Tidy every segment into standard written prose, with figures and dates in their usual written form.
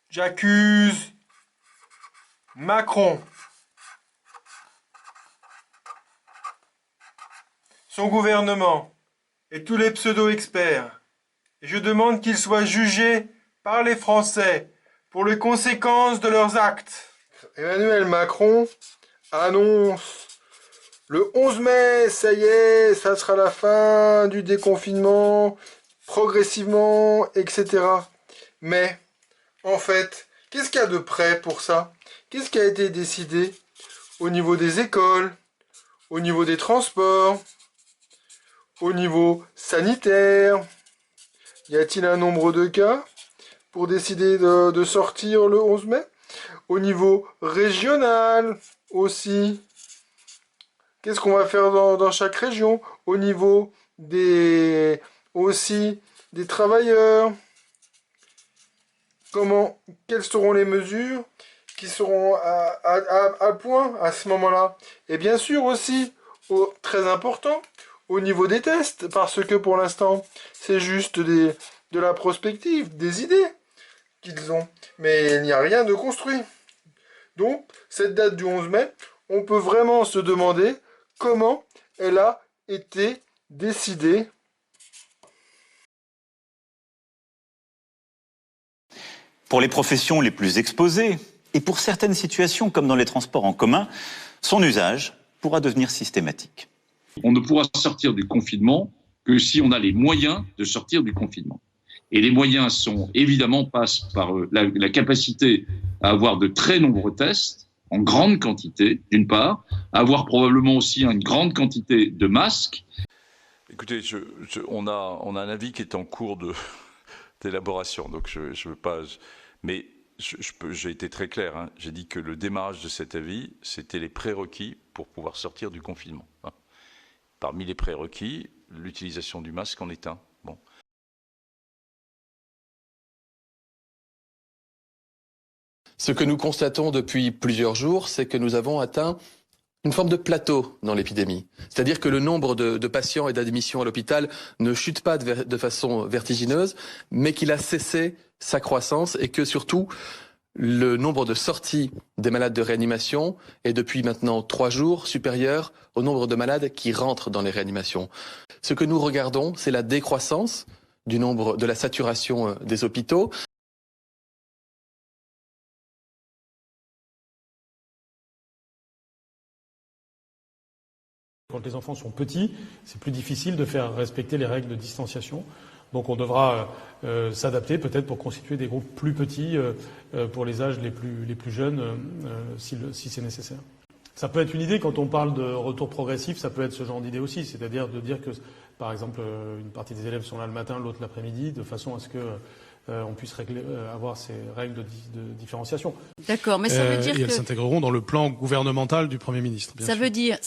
J'accuse Macron, son gouvernement et tous les pseudo-experts. Et je demande qu'ils soient jugés par les Français pour les conséquences de leurs actes. Emmanuel Macron annonce le 11 mai, ça y est, ça sera la fin du déconfinement, progressivement, etc. Mais, en fait, qu'est-ce qu'il y a de prêt pour ça? Qu'est-ce qui a été décidé au niveau des écoles, au niveau des transports, au niveau sanitaire? Y a-t-il un nombre de cas pour décider de sortir le 11 mai? Au niveau régional aussi. Qu'est-ce qu'on va faire dans chaque région? Au niveau aussi des travailleurs. Quelles seront les mesures qui seront à point à ce moment-là? Et bien sûr aussi, très important, au niveau des tests, parce que pour l'instant, c'est juste de la prospective, des idées qu'ils ont. Mais il n'y a rien de construit. Donc, cette date du 11 mai, on peut vraiment se demander comment elle a été décidée. Pour les professions les plus exposées, et pour certaines situations comme dans les transports en commun, son usage pourra devenir systématique. On ne pourra sortir du confinement que si on a les moyens de sortir du confinement. Et les moyens passent par la capacité à avoir de très nombreux tests, en grande quantité, d'une part, à avoir probablement aussi une grande quantité de masques. Écoutez, on a un avis qui est en cours d'élaboration, donc je veux pas... Mais j'ai été très clair, hein. J'ai dit que le démarrage de cet avis, c'était les prérequis pour pouvoir sortir du confinement. Hein. Parmi les prérequis, l'utilisation du masque en est un. Bon. Ce que nous constatons depuis plusieurs jours, c'est que nous avons atteint une forme de plateau dans l'épidémie. C'est-à-dire que le nombre de patients et d'admissions à l'hôpital ne chute pas de façon vertigineuse, mais qu'il a cessé sa croissance et que surtout, le nombre de sorties des malades de réanimation est depuis maintenant 3 jours supérieur au nombre de malades qui rentrent dans les réanimations. Ce que nous regardons, c'est la décroissance du nombre de la saturation des hôpitaux. Quand les enfants sont petits, c'est plus difficile de faire respecter les règles de distanciation. Donc on devra s'adapter peut-être pour constituer des groupes plus petits pour les âges les plus jeunes si c'est nécessaire. Ça peut être une idée quand on parle de retour progressif, ça peut être ce genre d'idée aussi, c'est-à-dire de dire que par exemple une partie des élèves sont là le matin, l'autre l'après-midi, de façon à ce que on puisse avoir ces règles de différenciation. D'accord, mais ça veut dire et elles s'intégreront dans le plan gouvernemental du Premier ministre. Ça veut dire,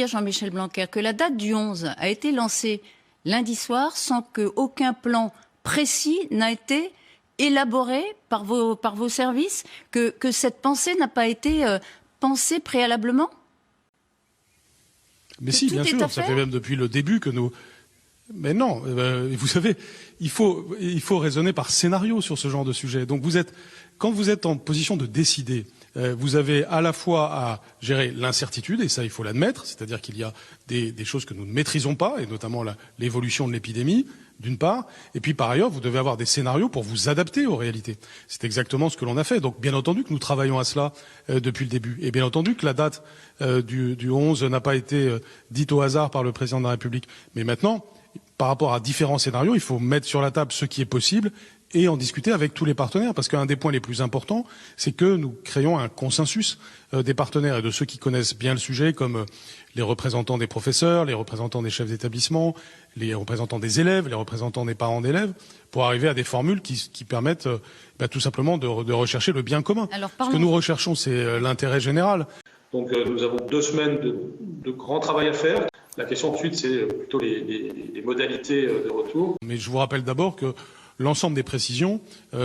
Jean-Michel Blanquer, que la date du 11 a été lancée lundi soir sans qu'aucun plan précis n'a été élaboré par vos services, que cette pensée n'a pas été pensée préalablement? Mais si, bien sûr, ça fait même depuis le début que nous... Mais non, vous savez, il faut raisonner par scénario sur ce genre de sujet. Donc quand vous êtes en position de décider, vous avez à la fois à gérer l'incertitude, et ça il faut l'admettre, c'est-à-dire qu'il y a des choses que nous ne maîtrisons pas, et notamment l'évolution de l'épidémie, d'une part, et puis par ailleurs, vous devez avoir des scénarios pour vous adapter aux réalités. C'est exactement ce que l'on a fait. Donc bien entendu que nous travaillons à cela depuis le début. Et bien entendu que la date du 11 n'a pas été dite au hasard par le président de la République. Mais maintenant, par rapport à différents scénarios, il faut mettre sur la table ce qui est possible et en discuter avec tous les partenaires. Parce qu'un des points les plus importants, c'est que nous créons un consensus des partenaires et de ceux qui connaissent bien le sujet, comme les représentants des professeurs, les représentants des chefs d'établissement, les représentants des élèves, les représentants des parents d'élèves, pour arriver à des formules qui permettent tout simplement de rechercher le bien commun. Ce que nous recherchons, c'est l'intérêt général. Donc nous avons 2 semaines de grand travail à faire. La question ensuite, c'est plutôt les modalités de retour. Mais je vous rappelle d'abord que l'ensemble des précisions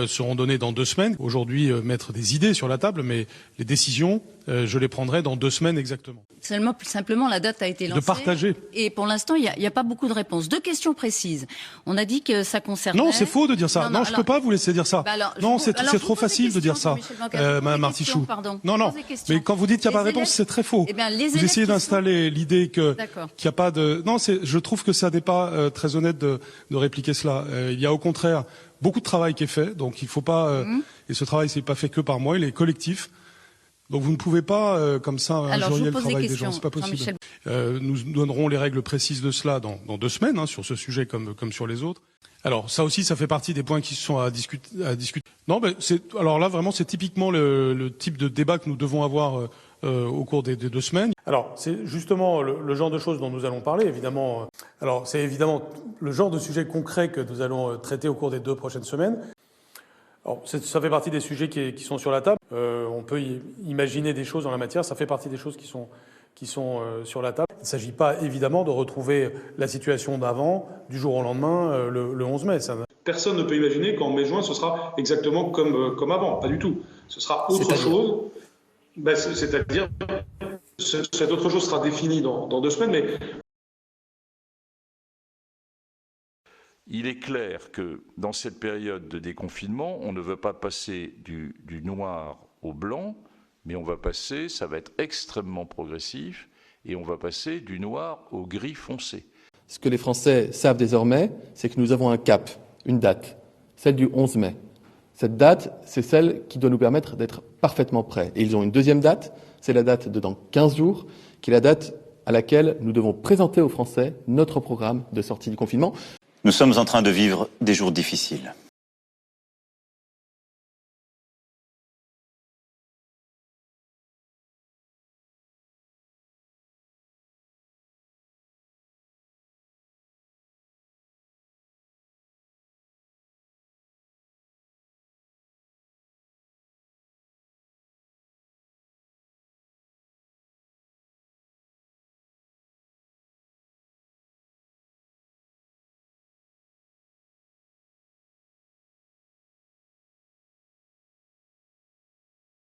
seront données dans 2 semaines. Aujourd'hui, mettre des idées sur la table, mais les décisions je les prendrai dans 2 semaines exactement. Simplement, la date a été lancée. De partager. Et pour l'instant, il n'y a pas beaucoup de réponses. 2 questions précises. On a dit que ça concernait... Non, c'est faux de dire ça. Non, je peux pas vous laisser dire ça. Non, c'est trop facile de dire ça, Madame Artichoux. Non. Mais quand vous dites qu'il n'y a pas de réponse, c'est très faux. Vous essayez d'installer l'idée qu'il n'y a pas de... Non, je trouve que ça n'est pas très honnête de répliquer cela. Il y a au contraire beaucoup de travail qui est fait, donc il ne faut pas... Et ce travail, c'est pas fait que par moi, il est collectif. Donc vous ne pouvez pas, comme ça, injurier le travail des gens. C'est pas possible. Nous donnerons les règles précises de cela dans 2 semaines, hein, sur ce sujet comme sur les autres. Alors ça aussi, ça fait partie des points qui sont à discuter. Non, mais alors là, vraiment, c'est typiquement le type de débat que nous devons avoir au cours des 2 semaines. Alors c'est justement le genre de choses dont nous allons parler, évidemment. Alors c'est évidemment le genre de sujet concret que nous allons traiter au cours des 2 prochaines semaines. Alors, ça fait partie des sujets qui sont sur la table. On peut imaginer des choses en la matière. Ça fait partie des choses qui sont sur la table. Il ne s'agit pas évidemment de retrouver la situation d'avant, du jour au lendemain, le 11 mai. Personne ne peut imaginer qu'en mai-juin, ce sera exactement comme avant. Pas du tout. Ce sera autre chose. C'est-à-dire, cette autre chose sera définie dans 2 semaines, mais... Il est clair que dans cette période de déconfinement, on ne veut pas passer du noir au blanc, mais on va passer, ça va être extrêmement progressif, et on va passer du noir au gris foncé. Ce que les Français savent désormais, c'est que nous avons un cap, une date, celle du 11 mai. Cette date, c'est celle qui doit nous permettre d'être parfaitement prêts. Et ils ont une deuxième date, c'est la date de dans 15 jours, qui est la date à laquelle nous devons présenter aux Français notre programme de sortie du confinement. Nous sommes en train de vivre des jours difficiles.